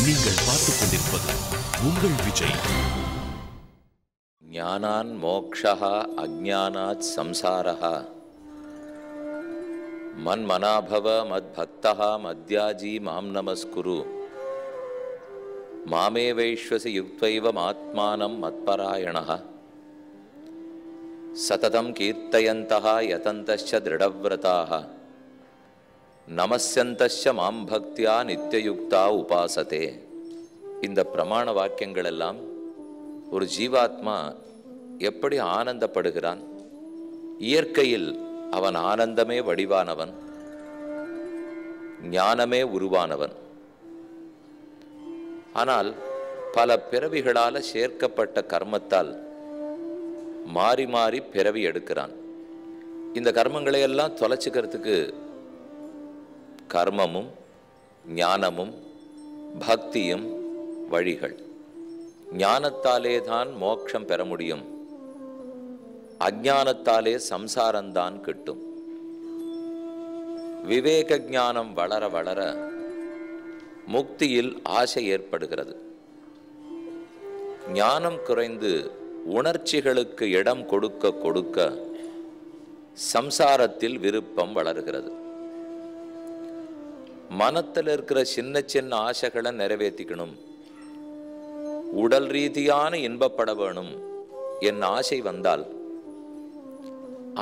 நீங்கள் பார்த்துக் கொண்டிருப்பது உங்கள் விஜய். ஞானான் மோக்ஷः அஜ்ஞானாத் சம்சாரः மன்மனாபவ மத்பக்தः மத்யாஜி மாம் நமஸ்குரு மாமே வைஷ்வசி யுக்த்வைவம் ஆத்மானம் மத்பராயணः சததம் கீர்த்தயந்தः யதந்தஸ்ச திருடவ்ரதாः நமஸ்யந்தஸ்ச மாம் பக்தியா நித்யயுக்தா உபாசதே. இந்த பிரமாண வாக்கியங்கள் எல்லாம் ஒரு ஜீவாத்மா எப்படி ஆனந்தப்படுகிறான், இயற்கையில் அவன் ஆனந்தமே வடிவானவன், ஞானமே உருவானவன். ஆனால் பல பிறவிகளால் சேர்க்கப்பட்ட கர்மத்தால் மாறி மாறி பிறவி எடுக்கிறான். இந்த கர்மங்களை எல்லாம் தொலைச்சிக்கிறதுக்கு கர்மமும் ஞானமும் பக்தியும் வழிகள். ஞானத்தாலே தான் மோட்சம் பெற முடியும், அஞ்ஞானத்தாலே சம்சாரம்தான் கிட்டும். விவேக ஞானம் வளர வளர முக்தியில் ஆசை ஏற்படுகிறது. ஞானம் குறைந்து உணர்ச்சிகளுக்கு இடம் கொடுக்க கொடுக்க சம்சாரத்தில் விருப்பம் வளர்கிறது. மனத்தில் இருக்கிற சின்ன சின்ன ஆசைகளை நிறைவேற்றிக்கணும், உடல் ரீதியான இன்பப்பட வேணும் என் ஆசை வந்தால்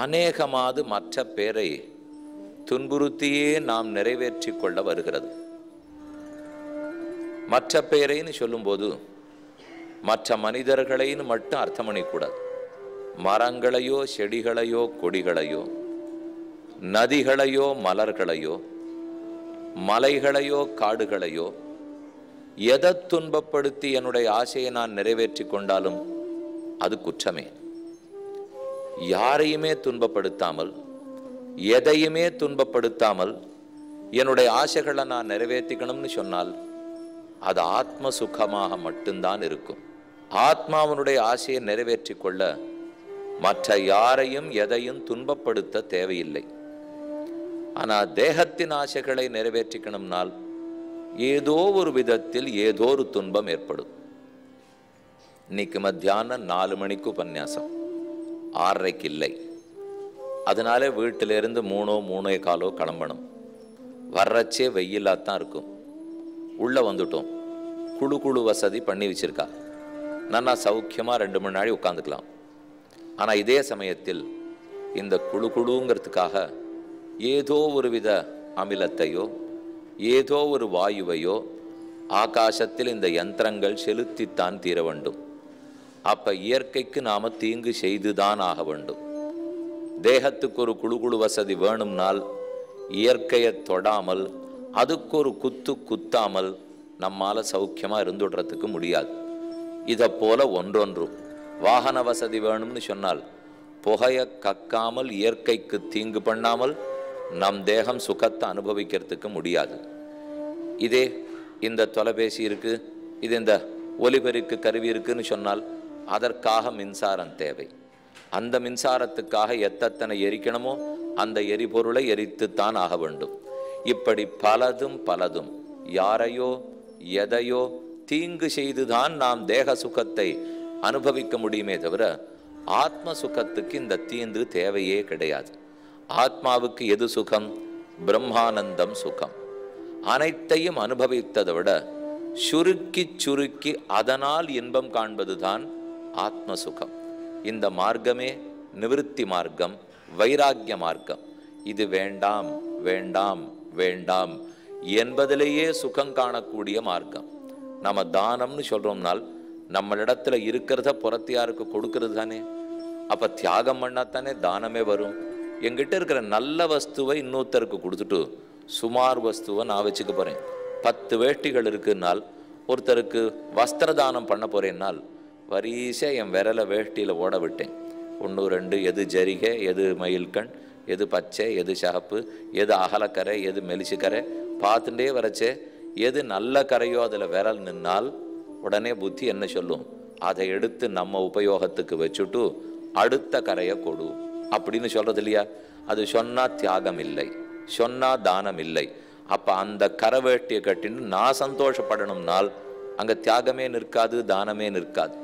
அநேகமாது மற்ற பேரை துன்புறுத்தியே நாம் நிறைவேற்றி கொள்ள வருகிறது. மற்ற பேரைன்னு சொல்லும்போது மற்ற மனிதர்களைன்னு மட்டும் அர்த்தம் பண்ணிக்கூடாது. மரங்களையோ செடிகளையோ கொடிகளையோ நதிகளையோ மலர்களையோ மலைகளையோ காடுகளையோ எதை துன்பப்படுத்தி என்னுடைய ஆசையை நான் நிறைவேற்றி கொண்டாலும் அது குற்றமே. யாரையுமே துன்பப்படுத்தாமல் எதையுமே துன்பப்படுத்தாமல் என்னுடைய ஆசைகளை நான் நிறைவேற்றிக்கணும்னு சொன்னால் அது ஆத்ம சுகமாக மட்டும்தான் இருக்கும். ஆத்மாவனுடைய ஆசையை நிறைவேற்றி கொள்ள மற்ற யாரையும் எதையும் துன்பப்படுத்த தேவையில்லை. ஆனால் தேகத்தின் ஆசைகளை நிறைவேற்றிக்கணும்னால் ஏதோ ஒரு விதத்தில் ஏதோ ஒரு துன்பம் ஏற்படும். இன்னைக்கு மத்தியானம் 4 மணிக்கு உபன்யாசம், 6:30 இல்லை. அதனால வீட்டிலிருந்து 3:45 கிளம்பணும். வர்றச்சே வெயிலாத்தான் இருக்கும். உள்ளே வந்துட்டோம், குழு வசதி பண்ணி வச்சிருக்கா, நல்லா சௌக்கியமாக 2 மணி நாள் உட்காந்துக்கலாம். ஆனால் இதே சமயத்தில் இந்த குழுங்கிறதுக்காக ஏதோ ஒரு வித அமிலத்தையோ ஏதோ ஒரு வாயுவையோ ஆகாசத்தில் இந்த யந்திரங்கள் செலுத்தித்தான் தீர வேண்டும். அப்ப இயற்கைக்கு நாம தீங்கு செய்துதான் ஆக வேண்டும். தேகத்துக்கு ஒரு குழு வசதி வேணும்னால் இயற்கையை தொடாமல் அதுக்கு ஒரு குத்தாமல் நம்மால சௌக்கியமா இருந்துடுறதுக்கு முடியாது. இதை போல ஒன்றொன்றும் வாகன வசதி வேணும்னு சொன்னால் புகையை கக்காமல் இயற்கைக்கு தீங்கு பண்ணாமல் நம் தேகம் சுகத்தை அனுபவிக்கிறதுக்கு முடியாது. இதே இந்த தொலைபேசி இருக்கு, இது இந்த ஒலிபெருக்கு கருவி இருக்குன்னு சொன்னால் அதற்காக மின்சாரம் தேவை. அந்த மின்சாரத்துக்காக எத்தனை எரிக்கணுமோ அந்த எரிபொருளை எரித்துத்தான் ஆக வேண்டும். இப்படி பலதும் யாரையோ எதையோ தீங்கு செய்துதான் நாம் தேக சுகத்தை அனுபவிக்க முடியுமே தவிர ஆத்ம சுகத்துக்கு இந்த தீங்கு தேவையே கிடையாது. ஆத்மாவுக்கு எது சுகம்? பிரம்மானந்தம் சுகம். அனைத்தையும் அனுபவித்ததை விட சுருக்கி அதனால் இன்பம் காண்பதுதான் ஆத்ம சுகம். இந்த மார்க்கமே நிவிருத்தி மார்க்கம், வைராக்கிய மார்க்கம். இது வேண்டாம் வேண்டாம் வேண்டாம் என்பதிலேயே சுகம் காணக்கூடிய மார்க்கம். நம்ம தானம்னு சொல்றோம்னால் நம்மளிடத்துல இருக்கிறத புறத்தியாருக்கு கொடுக்கறது தானே. அப்ப தியாகம் பண்ணாத்தானே தானமே வரும். எங்கிட்ட இருக்கிற நல்ல வஸ்துவை இன்னொருத்தருக்கு கொடுத்துட்டு சுமார் வஸ்துவை நான் வச்சுக்க போறேன். 10 வேட்டிகள் இருக்குன்னால் ஒருத்தருக்கு வஸ்திர தானம் பண்ண போறேன்னால் வரிசை என் விரலை வேட்டியில ஓட விட்டேன். 1 2 எது ஜரிகை, எது மயில்கண், எது பச்சை, எது சகப்பு, எது அகலக்கரை, எது மெலிசுக்கரை பார்த்துட்டே வரச்சே எது நல்ல கரையோ அதில் விரல் நின்னால் உடனே புத்தி என்ன சொல்லும்? அதை எடுத்து நம்ம உபயோகத்துக்கு வச்சுட்டு அடுத்த கரையை கொடு அப்படின்னு சொல்றது இல்லையா? அது சொன்னா தியாகம் இல்லை, சொன்னா தானம் இல்லை. அப்போ அந்த கரவேட்டியை கட்டின்னு நான் சந்தோஷப்படணும்னால் அங்கே தியாகமே நிற்காது, தானமே நிற்காது.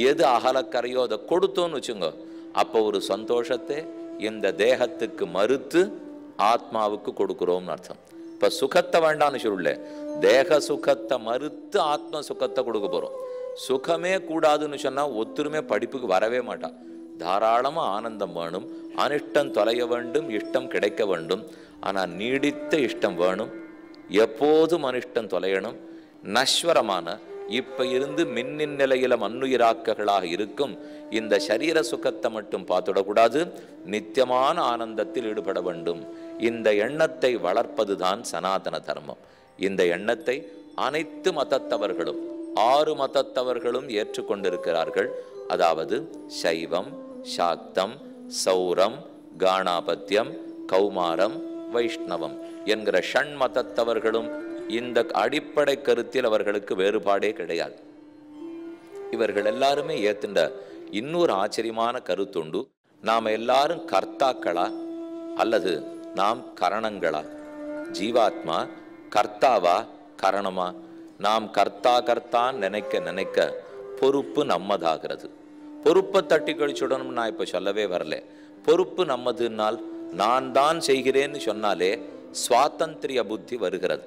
எது அகலக்கரையோ அதை கொடுத்தோன்னு வச்சுங்க, அப்போ ஒரு சந்தோஷத்தை இந்த தேகத்துக்கு மறுத்து ஆத்மாவுக்கு கொடுக்குறோம்னு அர்த்தம். இப்போ சுகத்தை வேண்டான்னு சொல்லல, தேக சுகத்தை மறுத்து ஆத்ம சுகத்தை கொடுக்க போகிறோம். சுகமே கூடாதுன்னு சொன்னால் ஒத்துருமே படிப்புக்கு வரவே மாட்டான். தாராளமாக ஆனந்தம் வேணும், அனிஷ்டம் தொலைய வேண்டும், இஷ்டம் கிடைக்க வேண்டும். ஆனால் நீடித்த இஷ்டம் வேணும், எப்போதும் அனிஷ்டம் தொலையணும். நஸ்வரமான இப்ப இருந்து மின்னின் நிலையில மண்ணுயிராக்கங்களாக இருக்கும் இந்த சரீர சுகத்தை மட்டும் பார்த்துடக்கூடாது, நித்தியமான ஆனந்தத்தில் ஈடுபட வேண்டும். இந்த எண்ணத்தை வளர்ப்பதுதான் சனாதன தர்மம். இந்த எண்ணத்தை அனைத்து மதத்தவர்களும் 6 மதத்தவர்களும் ஏற்றுக்கொண்டிருக்கிறார்கள். அதாவது சைவம், சாக்தம், சௌரம், காணாபத்தியம், கௌமாரம், வைஷ்ணவம் என்கிற ஷண் மதத்தவர்களும் இந்த அடிப்படை கருத்தில் அவர்களுக்கு வேறுபாடே கிடையாது. இவர்கள் எல்லாருமே ஏத்துண்ட இன்னொரு ஆச்சரியமான கருத்துண்டு. நாம் எல்லாரும் கர்த்தாக்களா அல்லது நாம் கரணங்களா? ஜீவாத்மா கர்த்தாவா கரணமா? நாம் கர்த்தான் நினைக்க நினைக்க பொறுப்பு நம்மதாகிறது. பொறுப்பை தட்டி கழிச்சுடணும் நான் இப்ப சொல்லவே வரல. பொறுப்பு நம்மதுனால் நான் தான் செய்கிறேன்னு சொன்னாலே சுவாதந்திரிய புத்தி வருகிறது.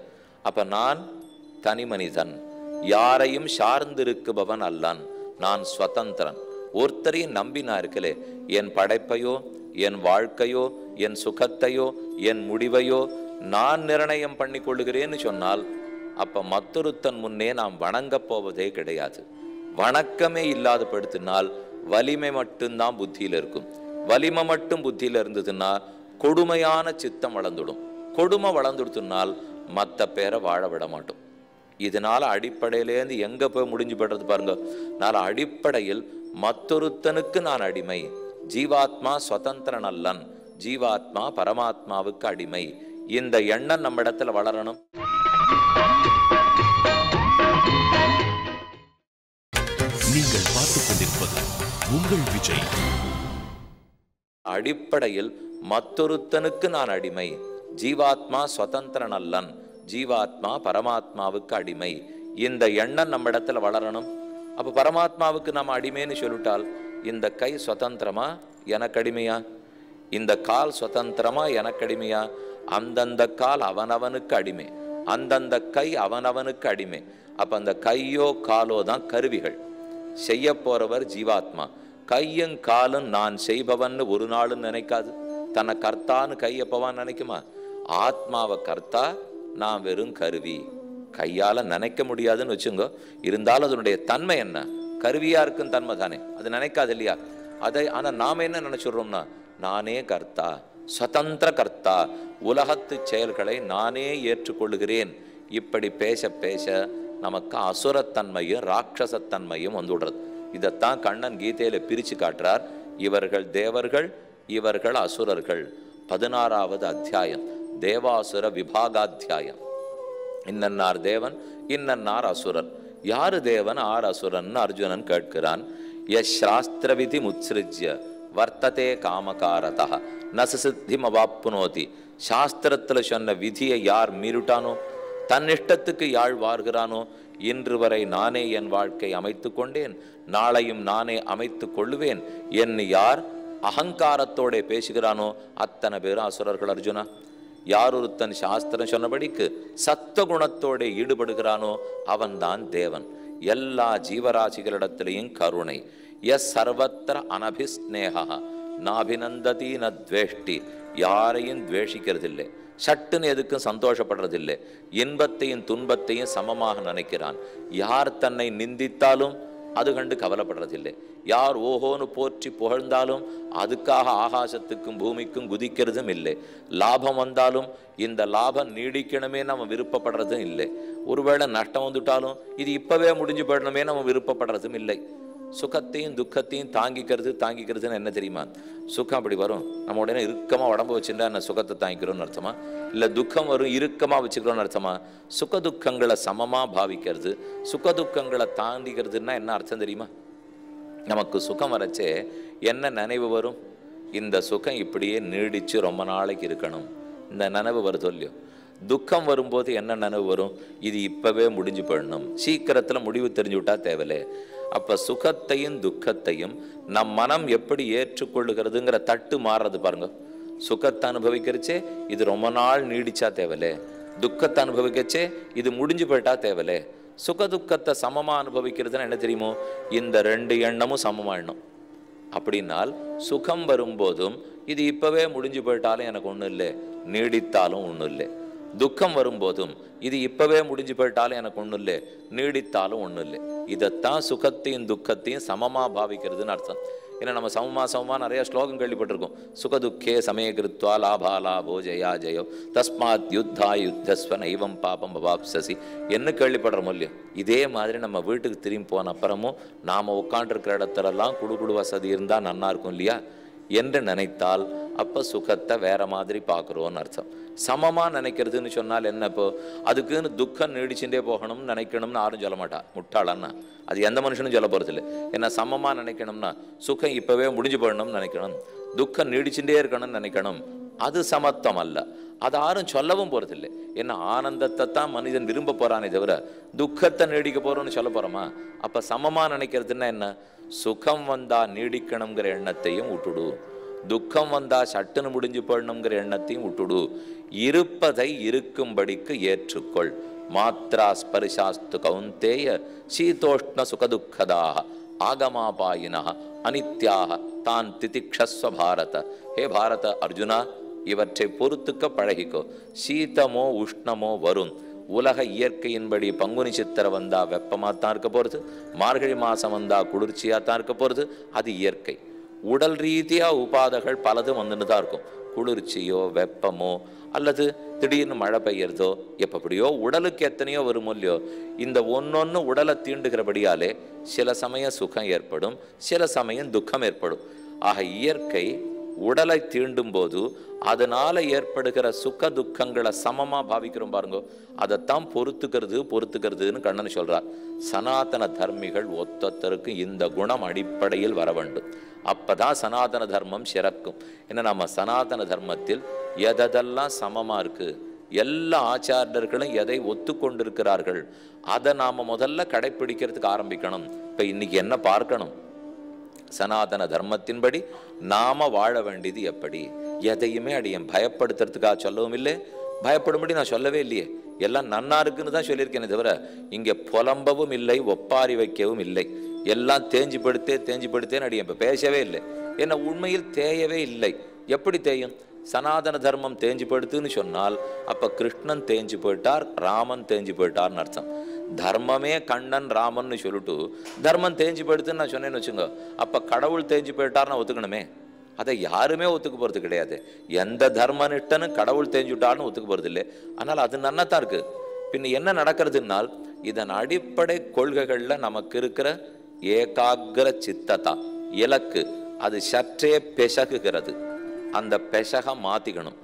அப்ப நான் தனி மனிதன், யாரையும் சார்ந்திருக்குபவன் அல்லன், நான் சுதந்திரன். ஒருத்தரையும் நம்பி நான் இருக்கலே, என் படைப்பையோ என் வாழ்க்கையோ என் சுகத்தையோ என் முடிவையோ நான் நிர்ணயம் பண்ணி கொள்ளுகிறேன்னு சொன்னால் அப்ப மற்றொருத்தன் முன்னே நாம் வணங்கப் போவதே கிடையாது. வணக்கமே இல்லாத படுத்தினால் வலிமை மட்டும்தான் புத்தியில இருக்கும். வலிமை மட்டும் புத்தியில இருந்ததுன்னா கொடுமையான சித்தம் வளர்ந்துடும். கொடுமை வளர்ந்துடுத்துனால் மற்ற பேரை வாழ விட மாட்டோம். இதனால அடிப்படையிலேருந்து எங்க போய் முடிஞ்சு போடுறது பாருங்க. நான் அடிப்படையில் மற்றொருத்தனுக்கு நான் அடிமை. ஜீவாத்மா சுதந்திரன் அல்லன், ஜீவாத்மா பரமாத்மாவுக்கு அடிமை. இந்த எண்ணம் நம்ம இடத்துல வளரணும். நீங்கள் பார்த்துக் கொண்டிருப்பது உங்கள் விஜய். அடிப்படையில் மற்றொருத்தனுக்கு நான் அடிமை, ஜீவாத்மா சுதந்திரன் அல்லன், ஜீவாத்மா பரமாத்மாவுக்கு அடிமை. இந்த எண்ணம் நம்ம இடத்துல வளரணும். அப்ப பரமாத்மாவுக்கு நம்ம அடிமைன்னு சொல்லிட்டால் இந்த கை சுதந்திரமா எனக்கு அடிமையா? இந்த கால் சுதந்திரமா எனக்கு அடிமையா? அந்தந்த கால் அவனவனுக்கு அடிமை, அந்தந்த கை அவனவனுக்கு அடிமை. அப்ப அந்த கையோ காலோ தான் கருவிகள். செய்ய போறவர் ஜீவாத்மா. கையும் காலும் நான் செய்பவன் ஒரு நாளும் நினைக்காது. தன்னை கர்த்தான்னு கையப்பவான்னு நினைக்குமா? ஆத்மாவை கர்த்தா, நான் வெறும் கருவி. கையால நினைக்க முடியாதுன்னு வச்சுங்க. இருந்தாலும் அதனுடைய தன்மை என்ன? கருவியா இருக்கும் தன்மை தானே, அது நினைக்காது இல்லையா? அதை ஆனா நாம என்ன நினைச்சுடுறோம்னா நானே கர்த்தா, சுதந்திர கர்த்தா, உலகத்து செயல்களை நானே ஏற்றுக்கொள்ளுகிறேன். இப்படி பேச பேச நமக்கு அசுரத்தன்மையும் ராட்சசத்தன்மையும் வந்துடுறது. இதைத்தான் கண்ணன் கீதையில பிரிச்சு காட்டுறார். இவர்கள் தேவர்கள், இவர்கள் அசுரர்கள். 16வது அத்தியாயம் தேவாசுர விபாகாத்தியாயம். இன்னன்னார் தேவன், இன்னன்னார் அசுரன். யாரு தேவன் ஆர் அசுரன் அர்ஜுனன் கேட்கிறான். யஸ்ராஸ்திர விதி முத்ஸ்ருஜ்ய வர்த்ததே காமகாரதா நசித்திம் அவாப்னோதி. சாஸ்திரத்துல சொன்ன விதியை யார் மீறிட்டானோ, தன்னிஷ்டத்துக்கு யாழ் வார்கிறானோ, இன்று வரை நானே என் வாழ்க்கை அமைத்து கொண்டேன், நாளையும் நானே அமைத்து கொள்ளுவேன் என்று யார் அகங்காரத்தோட பேசுகிறானோ அத்தனை பேரும் அசுரர்கள். அர்ஜுனா, யார் ஒருத்தன் சாஸ்திரம் சொன்னபடிக்கு சத்துவகுணத்தோட ஈடுபடுகிறானோ அவன்தான் தேவன். எல்லா ஜீவராசிகளிடத்திலையும் கருணை. எஸ் சர்வத்திர அனபிஸ்நேகா நாபிநந்ததி ந துவேஷ்டி. யாரையும் துவேஷிக்கிறதில்லை, சட்டுன்னு எதுக்கும் சந்தோஷப்படுறதில்லை. இன்பத்தையும் துன்பத்தையும் சமமாக நினைக்கிறான். யார் தன்னை நிந்தித்தாலும் அது கண்டு கவலைப்படுறதில்லை. யார் ஓஹோன்னு போற்றி புகழ்ந்தாலும் அதுக்காக ஆகாசத்துக்கும் பூமிக்கும் குதிக்கிறதும் இல்லை. லாபம் வந்தாலும் இந்த லாபம் நீடிக்கணுமே நம்ம விருப்பப்படுறதும் இல்லை. ஒருவேளை நஷ்டம் வந்துட்டாலும் இது இப்பவே முடிஞ்சு போயிடணுமே நம்ம விருப்பப்படுறதும் இல்லை. சுகத்தையும் துக்கத்தையும் தாங்கிக்கிறதுன்னு என்ன தெரியுமா? சுகம் அப்படி வரும், நம்ம உடனே இறுக்கமாக உடம்பு வச்சுட்டா என்ன சுகத்தை தாங்கிக்கிறோன்னு அர்த்தமா? இல்லை துக்கம் வரும் இறுக்கமாக வச்சுக்கிறோன்னு அர்த்தமா? சுக துக்கங்களை சமமாக பாவிக்கிறது, சுக துக்கங்களை தாண்டிக்கிறதுன்னா என்ன அர்த்தம் தெரியுமா? நமக்கு சுகம் வரச்சே என்ன நினைவு வரும்? இந்த சுகம் இப்படியே நீடிச்சு ரொம்ப நாளைக்கு இருக்கணும், இந்த நினைவு வருதோ இல்லையோ? துக்கம் வரும்போது என்ன நினைவு வரும்? இது இப்பவே முடிஞ்சு போயிடணும், சீக்கிரத்துல முடிவு தெரிஞ்சு விட்டா தேவலே. அப்ப சுகத்தையும் துக்கத்தையும் நம் மனம் எப்படி ஏற்றுக்கொள்ளுகிறதுங்கிற தட்டு மாறுறது பாருங்க. சுகத்தை அனுபவிக்கிறச்சே இது ரொம்ப நாள் நீடிச்சா தேவலே, துக்கத்தை அனுபவிக்கச்சே இது முடிஞ்சு போயிட்டா தேவலே. சுக துக்கத்தை சமமா அனுபவிக்கிறதுன்னு என்ன தெரியுமோ? இந்த ரெண்டு எண்ணமும் சமமாயிடணும். அப்படின்னால் சுகம் வரும்போதும் இது இப்பவே முடிஞ்சு போயிட்டாலும் எனக்கு ஒன்றும் இல்லை, நீடித்தாலும் ஒன்றும் இல்லை. துக்கம் வரும்போதும் இது இப்பவே முடிஞ்சு போயிட்டாலும் எனக்கு ஒன்றும் இல்லை, நீடித்தாலும் ஒன்றும் இல்லை. இதைத்தான் சுகத்தையும் துக்கத்தையும் சமமா பாவிக்கிறதுன்னு அர்த்தம். ஏன்னா நம்ம சமமா நிறைய ஸ்லோகம் கேள்விப்பட்டிருக்கோம். சுகதுக்கே சமய கிருத்வா லாபா லாபோ ஜெயா ஜெயோ தஸ்மாத் யுத்தா யுத்தஸ்வ நைவம் பாபம் பவாப்சசி என்ன கேள்விப்படுறோம் இல்லையோ? இதே மாதிரி நம்ம வீட்டுக்கு திரும்பி போன அப்புறமும் நாம் உட்காண்டிருக்கிற இடத்துலலாம் குடு வசதி இருந்தால் நன்னா இருக்கும் இல்லையா என்று நினைத்தால் அப்போ சுகத்தை வேற மாதிரி பார்க்குறோன்னு அர்த்தம். சமமாக நினைக்கிறதுன்னு சொன்னால் என்ன? இப்போ அதுக்குன்னு துக்கம் நீடிச்சுட்டே போகணும்னு நினைக்கணும்னு யாரும் சொல்ல மாட்டா, முட்டாளான்னா. அது எந்த மனுஷனும் சொல்ல போகிறது இல்லை. ஏன்னா சமமாக நினைக்கணும்னா சுகம் இப்போவே முடிஞ்சு போடணும்னு நினைக்கணும், துக்கம் நீடிச்சுட்டே இருக்கணும்னு நினைக்கணும். அது சமத்துவம் அல்ல, அது யாரும் சொல்லவும் போகிறதில்லை. ஏன்னா ஆனந்தத்தை தான் மனிதன் விரும்ப போகிறானே தவிர துக்கத்தை நீடிக்க போகிறோன்னு சொல்ல போகிறோமா? அப்போ சமமாக நினைக்கிறதுன்னா என்ன? சுகம் வந்தா நீடிக்கணுங்கிற எண்ணத்தையும் விட்டுடு, துக்கம் வந்தா சட்டுன்னு முடிஞ்சு போடணுங்கிற எண்ணத்தையும் விட்டுடு. இருப்பதை இருக்கும்படிக்கு ஏற்றுக்கொள். மாத்ரா ஸ்பரிசாஸ்து கௌந்தேய சீதோஷ்ண சுகதுக்கதாக ஆகமாபாயினா அனித்யாக தான் திதிக்ஷஸ்வ பாரத. ஹே பாரத அர்ஜுனா, இவற்றை பொறுத்துக்க பழகிக்கோ. சீதமோ உஷ்ணமோ வரும். உலக இயற்கையின்படி பங்குனி சித்திரை வந்தா வெப்பமாகத்தான் இருக்க போகிறது, மார்கழி மாதம் வந்தா குளிர்ச்சியாகத்தான் இருக்க போகிறது. அது இயற்கை. உடல் ரீதியாக உபாதைகள் பலதும் வந்துன்னு தான் இருக்கும். குளிர்ச்சியோ வெப்பமோ அல்லது திடீர்னு மழை பெய்யறதோ எப்படியோ உடலுக்கு எத்தனையோ வருமோ இல்லையோ, இந்த ஒன்னொன்று உடலை தீண்டுகிறபடியாலே சில சமயம் சுகம் ஏற்படும், சில சமயம் துக்கம் ஏற்படும். ஆக இயற்கை உடலை தீண்டும் போது அதனால ஏற்படுகிற சுக துக்கங்களை சமமா பாவிக்கிறோம் பாருங்க. அதைத்தான் பொறுத்துக்கிறதுன்னு கண்ணன் சொல்றார். சனாதன தர்மிகள் ஒத்தொத்தருக்கு இந்த குணம் அடிப்படையில் வர வேண்டும். அப்பதான் சனாதன தர்மம் சிறக்கும். ஏன்னா நம்ம சனாதன தர்மத்தில் எதெல்லாம் சமமா இருக்கு, எல்லா ஆச்சாரியர்களும் எதை ஒத்துக்கொண்டிருக்கிறார்கள், அதை நாம முதல்ல கடைப்பிடிக்கிறதுக்கு ஆரம்பிக்கணும். இப்ப இன்னைக்கு என்ன பார்க்கணும்? சனாதன தர்மத்தின்படி நாம வாழ வேண்டியது எப்படி? எதையுமே அடியேன் பயப்படுத்துறதுக்காக சொல்லவும் இல்லை, பயப்படும்படி நான் சொல்லவே இல்லையே. எல்லாம் நன்னா இருக்குன்னு தான் சொல்லியிருக்கேனே தவிர இங்கே புலம்பவும் இல்லை, ஒப்பாரி வைக்கவும் இல்லை. எல்லாம் தேஞ்சு படுத்தேன்னு அடியேன் இப்போ பேசவே இல்லை. ஏன்னா உண்மையில் தேயவே இல்லை. எப்படி தேயும்? சனாதன தர்மம் தேஞ்சு படுத்துன்னு சொன்னால் அப்ப கிருஷ்ணன் தேஞ்சு போயிட்டார், ராமன் தேஞ்சு போயிட்டார்னு அர்த்தம். தர்மமே கண்ணன் ராமன்னு சொல்லிட்டு தர்மம் தேஞ்சு போயிடுதுன்னு நான் சொன்னேன்னு வச்சுங்க, அப்ப கடவுள் தேஞ்சு போயிட்டார்னு ஒத்துக்கணுமே. அதை யாருமே ஒத்துக்க போறது கிடையாது. எந்த தர்மனிஷ்டனும் கடவுள் தேஞ்சுட்டார்னு ஒத்துக்க போறது இல்லை. ஆனால் அது நன்னத்தான் இருக்கு. பின் என்ன நடக்கிறதுனால் இதன் அடிப்படை கொள்கைகள்ல நமக்கு இருக்கிற ஏகாகிர சித்ததா இலக்கு அது சற்றே பெசகுகிறது. அந்த பெசக மாத்திக்கணும்.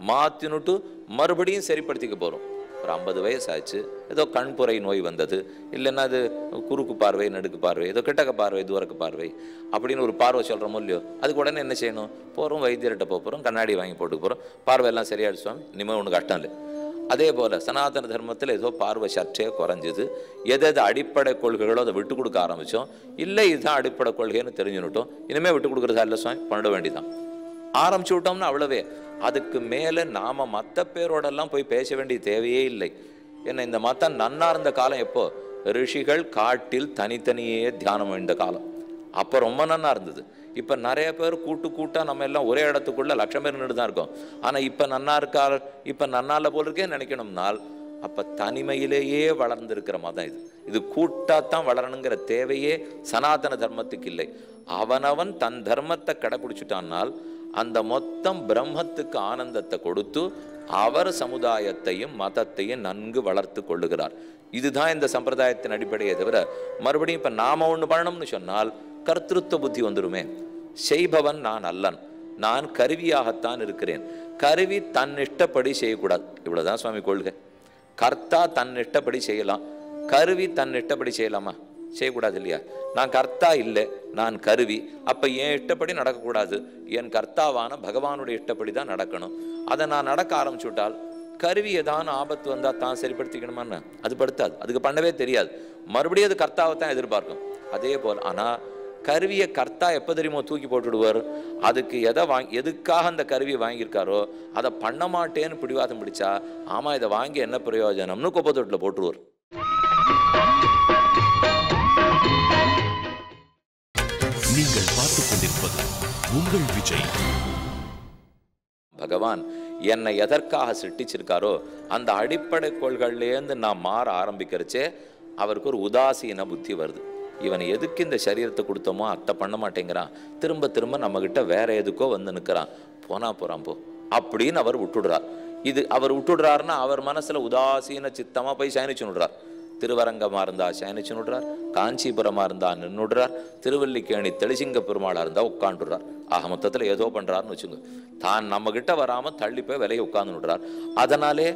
மாத்தினுட்டு மறுபடியும் சரிப்படுத்திக்க போறோம். ஒரு 50 வயசு ஆச்சு, ஏதோ கண்புரை நோய் வந்தது, இல்லைன்னா அது குறுக்கு பார்வை, நடுக்கு பார்வை, ஏதோ கிட்டக்க பார்வை, தூரக்கு பார்வை அப்படின்னு ஒரு பார்வை சொல்கிறோமோ இல்லையோ, அதுக்கு உடனே என்ன செய்யணும்? போகிறோம், வைத்தியர்கிட்ட போகிறோம், கண்ணாடி வாங்கி போட்டு போகிறோம், பார்வையெல்லாம் சரியாயிடுச்சு சுவாமி, இனிமேல் ஒன்றும் கஷ்டம் இல்லை. அதே போல் சனாதன தர்மத்தில் ஏதோ பார்வை சற்றே குறைஞ்சிது, எது அடிப்படை கொள்கைகளோ அதை விட்டு கொடுக்க ஆரம்பித்தோம். இல்லை இதுதான் அடிப்படை கொள்கைன்னு தெரிஞ்சுன்னுட்டோம், இனிமேல் விட்டு கொடுக்குறதா இல்லை சுவாமி, பண்ணிட வேண்டியதான். ஆரம்பிச்சு விட்டோம்னா அவ்வளவே. அதுக்கு மேலே நாம் மற்ற பேரோடெல்லாம் போய் பேச வேண்டிய தேவையே இல்லை. ஏன்னா இந்த மதம் நன்னா இருந்த காலம் எப்போ? ரிஷிகள் காட்டில் தனித்தனியே தியானம் வேண்ட காலம். அப்போ ரொம்ப நன்னா இருந்தது. இப்போ நிறைய பேர் கூட்டா நம்ம எல்லாம் ஒரே இடத்துக்குள்ள லட்சம் பேர் நின்று தான் இருக்கோம். ஆனால் இப்போ நன்னா இருக்கா, இப்போ நன்னால போல இருக்கே நினைக்கணும்னால் அப்போ தனிமையிலேயே வளர்ந்துருக்கிற மதம் இது. இது கூட்டாத்தான் வளரணுங்கிற தேவையே சனாதன தர்மத்துக்கு இல்லை. அவனவன் தன் தர்மத்தை கடைபிடிச்சுட்டான்னால் அந்த மொத்தம் பிரம்மத்துக்கு ஆனந்தத்தை கொடுத்து அவர் சமுதாயத்தையும் மதத்தையும் நன்கு வளர்த்து கொள்ளுகிறார். இதுதான் இந்த சம்பிரதாயத்தின் அடிப்படையை தவிர மறுபடியும் இப்ப நாம ஒண்ணு பண்ணணும்னு சொன்னால் கர்த்திருவ புத்தி வந்துருமே. செய்பவன் நான் அல்லன், நான் கருவியாகத்தான் இருக்கிறேன். கருவி தன் இஷ்டப்படி செய்யக்கூடாது, இவ்வளவுதான் சுவாமி கொள்கை. கர்த்தா தன் இஷ்டப்படி செய்யலாம், கருவி தன் இஷ்டப்படி செய்யலாமா? செய்யக்கூடாது இல்லையா? நான் கர்த்தா இல்லை, நான் கருவி. அப்ப என் இஷ்டப்படி நடக்கக்கூடாது, என் கர்த்தாவான பகவானுடைய இஷ்டப்படி தான் நடக்கணும். அதை நான் நடக்க ஆரம்பிச்சுட்டால் கருவி ஏதான ஆபத்து வந்தா தான் சரிப்படுத்திக்கணுமான்னு அது படுத்தாது, அதுக்கு பண்ணவே தெரியாது, மறுபடியும் அது கர்த்தாவை தான் எதிர்பார்க்கும். அதே போல் ஆனா கருவியை கர்த்தா எப்போ தெரியுமோ தூக்கி போட்டுடுவார். அதுக்கு எதுக்காக அந்த கருவியை வாங்கியிருக்காரோ அதை பண்ண மாட்டேன்னு பிடிவாதம் பிடிச்சா ஆமா இதை வாங்கி என்ன பிரயோஜனம்னு குப்பை தொட்டில் போட்டுருவார். நீங்கள் பார்த்துக் கொண்டிருப்பது உங்கள் விஜய். பகவான் என்னை எதற்காக சிருஷ்டிச்சிருக்காரோ அந்த அடிப்படை கொள்கையிலேருந்து நான் மாற ஆரம்பிக்கிறச்சே அவருக்கு ஒரு உதாசீன புத்தி வருது. இவன் எதுக்கு இந்த சரீரத்தை கொடுத்தோமோ அத்தை பண்ண மாட்டேங்கிறான், திரும்ப திரும்ப நம்மகிட்ட வேற எதுக்கோ வந்து நிற்கிறான், போறான் போ அப்படின்னு அவர் விட்டுடுறார். இது அவர் விட்டுடுறாருன்னா அவர் மனசுல உதாசீன சித்தமா போய் சயனிச்சு விடுறார். திருவரங்கமா இருந்தா சயனிச்சு விடுறார், காஞ்சிபுரமா இருந்தா நின்றுடுறார், திருவல்லிக்கேணி தெளிசிங்க பெருமாளா இருந்தா உட்காந்துடுறார். ஆக மொத்தத்துல ஏதோ பண்றாருன்னு வச்சுங்க. தான் நம்ம கிட்ட வராம தள்ளி போய் விலையை உட்கார்ந்து விடுறார். அதனாலே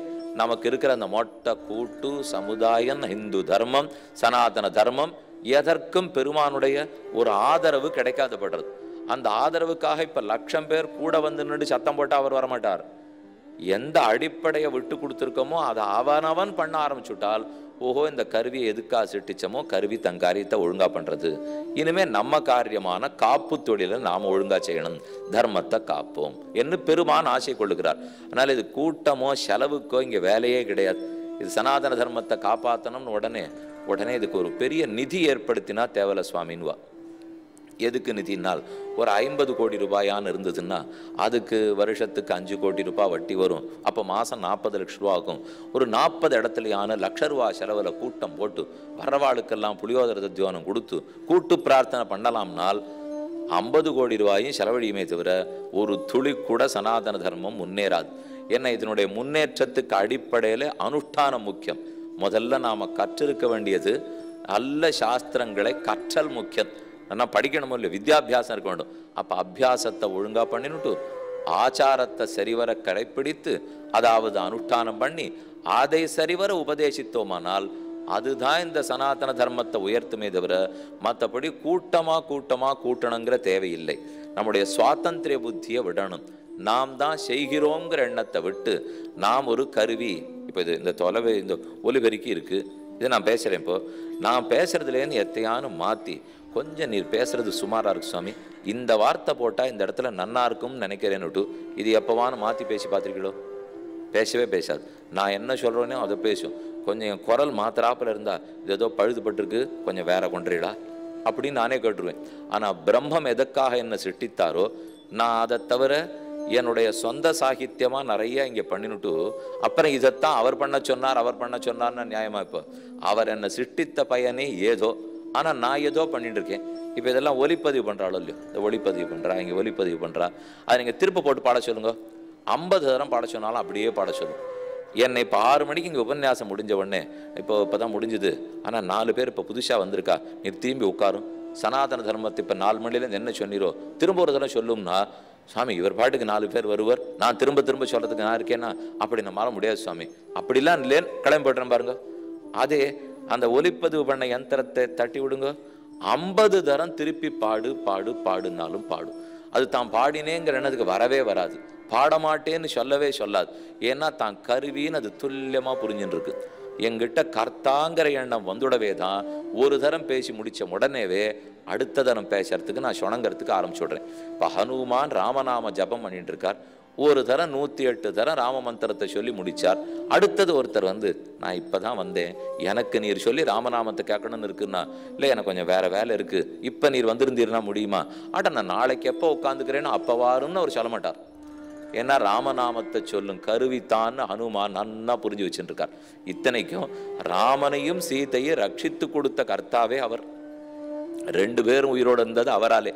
நமக்கு இருக்கிற அந்த மொட்டை கூட்டு சமுதாயம், இந்து தர்மம், சனாதன தர்மம் எதற்கும் பெருமானுடைய ஒரு ஆதரவு கிடைக்காத படுறது. அந்த ஆதரவுக்காக இப்ப 1,00,000 பேர் கூட வந்து நின்று சத்தம் போட்டா அவர் வரமாட்டார். எந்த அடிப்படையை விட்டு கொடுத்துருக்கோமோ அதை அவனவன் பண்ண ஆரம்பிச்சுட்டால் ஓஹோ இந்த கருவியை எதுக்காக சிட்டிச்சமோ கருவி தன் காரியத்தை ஒழுங்கா பண்றது. இனிமே நம்ம காரியமான காப்பு தொழிலை நாம ஒழுங்கா செய்யணும், தர்மத்தை காப்போம் என்று பெருமான் ஆசை கொள்ளுகிறார். அதனால இது கூட்டமோ செலவுக்கோ இங்க வேலையே கிடையாது. இது சனாதன தர்மத்தை காப்பாற்றணும்னு உடனே இதுக்கு ஒரு பெரிய நிதி ஏற்படுத்தினா தேவல சுவாமின்வா. எதுக்கு நிதினால் ஒரு 50 கோடி ரூபாயான்னு இருந்ததுன்னா அதுக்கு வருஷத்துக்கு 5 கோடி ரூபாய் வட்டி வரும். அப்போ மாதம் 40 லட்ச ரூபா ஆகும். ஒரு 40 இடத்துலையான ₹1,00,000 செலவில் கூட்டம் போட்டு வரவாளுக்கெல்லாம் புளியோதர தியானம் கொடுத்து கூட்டு பிரார்த்தனை பண்ணலாம்னால் 50 கோடி ரூபாயும் செலவழியுமே தவிர ஒரு துளி கூட சனாதன தர்மம் முன்னேறாது. ஏன்னா இதனுடைய முன்னேற்றத்துக்கு அடிப்படையில் அனுஷ்டானம் முக்கியம். முதல்ல நாம் கற்றிருக்க வேண்டியது நல்ல சாஸ்திரங்களை கற்றல் முக்கியம். ஆனால் படிக்கணும் இல்லை, வித்யாபியாசம் இருக்க வேண்டும். அப்போ அபியாசத்தை ஒழுங்காக பண்ணினுட்டு ஆச்சாரத்தை சரிவர கடைப்பிடித்து அதாவது அனுஷ்டானம் பண்ணி அதை சரிவர உபதேசித்தோமானால் அதுதான் இந்த சனாதன தர்மத்தை உயர்த்துமே தவிர மற்றபடி கூட்டணுங்கிற தேவையில்லை. நம்முடைய சுவாதந்திரிய புத்தியை விடணும். நாம் தான் செய்கிறோங்கிற எண்ணத்தை விட்டு நாம் ஒரு கருவி. இப்போ இது இந்த ஒலிபெருக்கி இருக்கு, இதை நான் பேசுகிறேன். இப்போ நான் பேசுறதுலேருந்து எத்தையானு மாற்றி கொஞ்சம் நீர் பேசுறது சுமாராக இருக்கு சுவாமி, இந்த வார்த்தை போட்டால் இந்த இடத்துல நன்னா இருக்கும்னு நினைக்கிறேன்னுட்டு இது எப்போவானு மாற்றி பேசி பார்த்துருக்கீங்களோ? பேசவே பேசாது. நான் என்ன சொல்கிறேனோ அதை பேசும். கொஞ்சம் என் குரல் மாத்திராப்பில் இருந்தால் இது ஏதோ பழுதுபட்டிருக்கு, கொஞ்சம் வேற கொண்டுறீடா அப்படின்னு நானே கேட்டுருவேன். ஆனால் பிரம்மம் எதற்காக என்னை சிருஷ்டித்தாரோ நான் அதை தவிர என்னுடைய சொந்த சாகித்யமாக நிறைய இங்கே பண்ணினுட்டு அப்புறம் இதைத்தான் அவர் பண்ண சொன்னார்னு நியாயமா? இப்போ அவர் என்னை சிருஷ்டித்த பயனே ஏதோ, ஆனால் நான் ஏதோ பண்ணிட்டு இருக்கேன். இப்போ இதெல்லாம் ஒலிப்பதிவு பண்ணுறாளோ இல்லையோ, இந்த ஒலிப்பதிவு பண்ணுறா, இங்கே ஒலிப்பதிவு பண்ணுறா, அதை நீங்கள் திருப்ப போட்டு பாட சொல்லுங்க. 50 தரம் பாட சொன்னாலும் அப்படியே பாட சொல்லும். என்னை இப்போ 6 மணிக்கு இங்கே உபன்யாசம் முடிஞ்ச உடனே இப்போ தான் முடிஞ்சுது, ஆனால் 4 பேர் இப்போ புதுசாக வந்திருக்கா, நீ திரும்பி உட்காரும். சனாதன தர்மத்தை இப்போ 4 மணிலேருந்து என்ன சொன்னீரோ திரும்ப ஒரு தரம் சொல்லும்னா, சுவாமி இவர் பாட்டுக்கு 4 பேர் வருவர், நான் திரும்ப சொல்கிறதுக்கு நான் இருக்கேன்னா அப்படி நான் மாற முடியாது சுவாமி, அப்படிலாம் இல்லேன்னு கிளம்பி போய்ட்டுறேன் பாருங்க. அதே அந்த ஒலிப்பதிவு பண்ண யந்திரத்தை தட்டி விடுங்க, 50 தரம் திருப்பி பாடுனாலும் பாடும். அது தான் பாடினேங்கிற எண்ணத்துக்கு வரவே வராது, பாடமாட்டேன்னு சொல்லவே சொல்லாது. ஏன்னா தான் கருவின்னு அது துல்லியமாக புரிஞ்சுன்னு இருக்கு. எங்கிட்ட கர்த்தாங்கிற எண்ணம் வந்துடவே தான் ஒரு தரம் பேசி முடித்த உடனேவே அடுத்த தரம் பேசுறதுக்கு நான் சொணங்கிறதுக்கு ஆரம்பிச்சுடுறேன். இப்போ ஹனுமான் ராமநாம ஜபம் பண்ணிட்டு இருக்கார், ஒரு தரம் 108 தரம் ராம மந்திரத்தை சொல்லி முடிச்சார். அடுத்தது ஒருத்தர் வந்து நான் இப்போ தான் வந்தேன், எனக்கு நீர் சொல்லி ராமநாமத்தை கேட்கணும்னு இருக்குன்னா, இல்லை எனக்கு கொஞ்சம் வேற வேலை இருக்கு, இப்போ நீர் வந்திருந்தீர்னா முடியுமா? நான் நாளைக்கு எப்போ உட்காந்துக்கிறேன்னு அப்போ வாருன்னு அவர் சொல்ல மாட்டார். ஏன்னா ராமநாமத்தை சொல்லும் கருவித்தான்னு ஹனுமான் நன்னா புரிஞ்சு வச்சுருக்கார். இத்தனைக்கும் ராமனையும் சீதையை ரட்சித்து கொடுத்த கர்த்தாவே அவர். 2 பேரும் உயிரோடு இருந்தது அவராலே.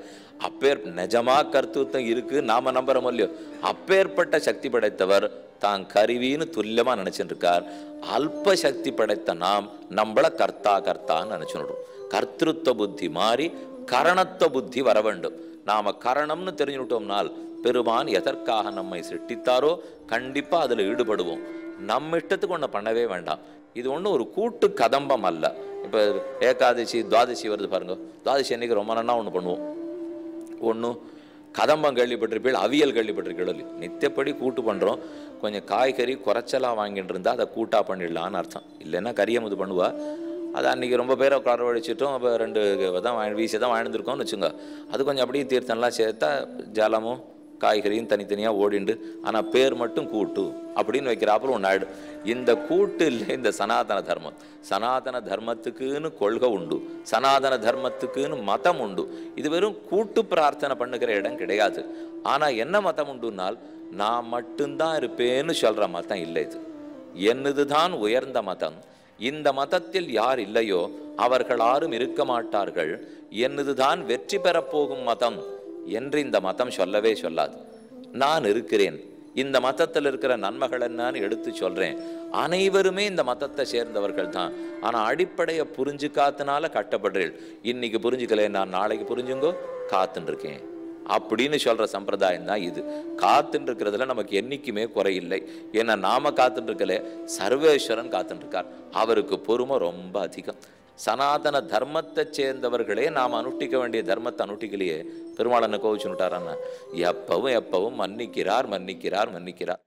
நிஜமா கர்த்தூத்தம் இருக்கு, நாம நம்புறோம் இல்லையோ, அப்பேற்பட்ட சக்தி படைத்தவர் தான் கருவின்னு துல்லியமா நினைச்சுட்டு இருக்கார். அல்ப சக்தி படைத்த நாம் நம்மள கர்த்தான்னு நினைச்சுடும். கர்த்திருவ புத்தி மாறி கரணத்துவ புத்தி வர வேண்டும். நாம கரணம்னு தெரிஞ்சுட்டோம்னால் பெருமான் எதற்காக நம்மை சிருஷ்டித்தாரோ கண்டிப்பா அதுல ஈடுபடுவோம். நம்ம இஷ்டத்துக்கு ஒன்று பண்ணவே வேண்டாம். இது ஒன்றும் ஒரு கூட்டு கதம்பம் அல்ல. இப்போ ஏகாதசி துவாதசி வருது பாருங்க, துவாதசி அன்னைக்கு ரொம்ப நன்னா ஒன்று பண்ணுவோம். ஒன்று கதம்பம் கேள்விப்பட்டிருப்பீள், அவியல் கேள்விப்பட்டிருக்கீள் இல்லையோ, நித்தியப்படி கூட்டு பண்ணுறோம். கொஞ்சம் காய்கறி குறைச்சலாக வாங்கிட்டு இருந்தால் அதை கூட்டாக பண்ணிடலான்னு அர்த்தம். இல்லைன்னா கறியமுது பண்ணுவா. அது அன்றைக்கி ரொம்ப பேரை வரவழைச்சிட்டோம். அப்போ 2 தான் வீசி தான் வாழ்ந்துருக்கோம்னு வச்சுங்க. அது கொஞ்சம் அப்படியே தீர்த்தம்லாம் சேர்த்தா ஜலமும் காய்கறியும் தனித்தனியாக ஓடிண்டு, ஆனால் பேர் மட்டும் கூட்டு அப்படின்னு வைக்கிறாப்புல ஒன்று ஆயிடும். இந்த கூட்டு இல்லை இந்த சனாதன தர்மம். சனாதன தர்மத்துக்குன்னு கொள்கை உண்டு, சனாதன தர்மத்துக்குன்னு மதம் உண்டு. இது வெறும் கூட்டு பிரார்த்தனை பண்ணுகிற இடம் கிடையாது. ஆனால் என்ன மதம் உண்டுனால், நான் மட்டும்தான் இருப்பேன்னு சொல்கிற மதம் இல்லை. இது என்னதுதான் உயர்ந்த மதம். இந்த மதத்தில் யார் இல்லையோ அவர்கள் யாரும் இருக்க மாட்டார்கள். என்னதுதான் வெற்றி பெறப்போகும் மதம் என்று இந்த மதம் சொல்லவே சொல்லாது. நான் இருக்கிறேன், இந்த மதத்தில் இருக்கிற நன்மைகள் என்னன்னு எடுத்து சொல்றேன். அனைவருமே இந்த மதத்தை சேர்ந்தவர்கள் தான். ஆனா அடிப்படையை புரிஞ்சுக்காதனால கட்டப்படுறேன். இன்னைக்கு புரிஞ்சுக்கல, நான் நாளைக்கு புரிஞ்சுங்கோ, காத்துன்னு இருக்கேன் அப்படின்னு சொல்ற சம்பிரதாயம் தான் இது. காத்துன்னு இருக்கிறதுல நமக்கு என்னைக்குமே குறையில்லை. ஏன்னா நாம காத்துட்டு இருக்கல, சர்வேஸ்வரன் காத்துட்டு இருக்கார். அவருக்கு பொறுமை ரொம்ப அதிகம். சனாதன தர்மத்தை சேர்ந்தவர்களே நாம் அனுஷ்டிக்க வேண்டிய தர்மத்தை அனுஷ்டிக்கலையே. பெருமாளனை கோவிச்சுட்டாரன்னா எப்பவும் மன்னிக்கிறார் மன்னிக்கிறார் மன்னிக்கிறார்.